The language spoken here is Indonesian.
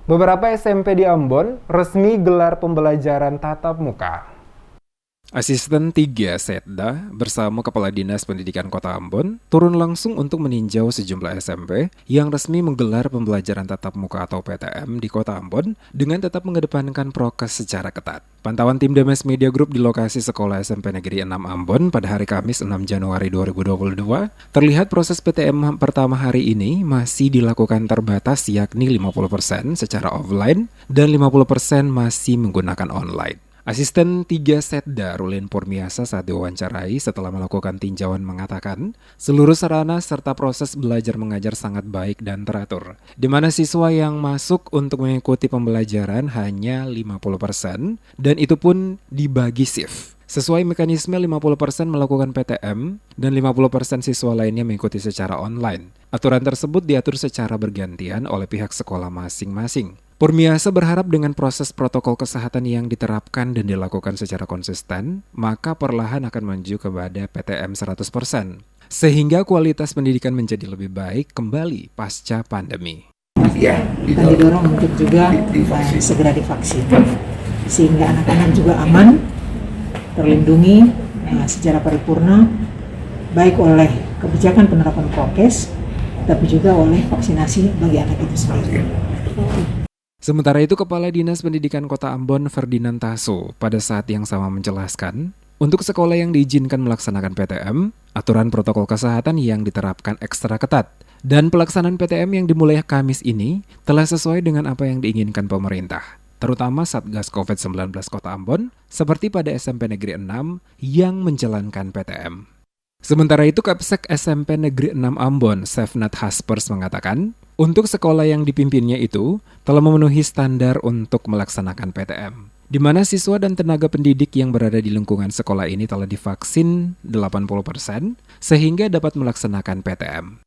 Beberapa SMP di Ambon resmi gelar pembelajaran tatap muka. Asisten 3 Setda bersama Kepala Dinas Pendidikan Kota Ambon turun langsung untuk meninjau sejumlah SMP yang resmi menggelar pembelajaran tatap muka atau PTM di Kota Ambon dengan tetap mengedepankan prokes secara ketat. Pantauan tim Demes Media Group di lokasi Sekolah SMP Negeri 6 Ambon pada hari Kamis 6 Januari 2022 terlihat proses PTM pertama hari ini masih dilakukan terbatas yakni 50% secara offline dan 50% masih menggunakan online. Asisten 3 Setda Rulin Purmiasa saat diwawancarai setelah melakukan tinjauan mengatakan seluruh sarana serta proses belajar mengajar sangat baik dan teratur, di mana siswa yang masuk untuk mengikuti pembelajaran hanya 50% dan itu pun dibagi shift. Sesuai mekanisme 50% melakukan PTM dan 50% siswa lainnya mengikuti secara online. Aturan tersebut diatur secara bergantian oleh pihak sekolah masing-masing. Purmiasa berharap dengan proses protokol kesehatan yang diterapkan dan dilakukan secara konsisten, maka perlahan akan menuju kepada PTM 100%, sehingga kualitas pendidikan menjadi lebih baik kembali pasca pandemi. Akan didorong untuk juga segera divaksin, sehingga anak-anak juga aman, terlindungi secara paripurna, baik oleh kebijakan penerapan prokes, tapi juga oleh vaksinasi bagi anak itu sendiri. Sementara itu, Kepala Dinas Pendidikan Kota Ambon Ferdinand Taso pada saat yang sama menjelaskan, untuk sekolah yang diizinkan melaksanakan PTM, aturan protokol kesehatan yang diterapkan ekstra ketat, dan pelaksanaan PTM yang dimulai Kamis ini telah sesuai dengan apa yang diinginkan pemerintah, terutama Satgas COVID-19 Kota Ambon, seperti pada SMP Negeri 6 yang menjalankan PTM. Sementara itu, Kapsek SMP Negeri 6 Ambon, Sefnat Haspers mengatakan, untuk sekolah yang dipimpinnya itu telah memenuhi standar untuk melaksanakan PTM, di mana siswa dan tenaga pendidik yang berada di lingkungan sekolah ini telah divaksin 80%, sehingga dapat melaksanakan PTM.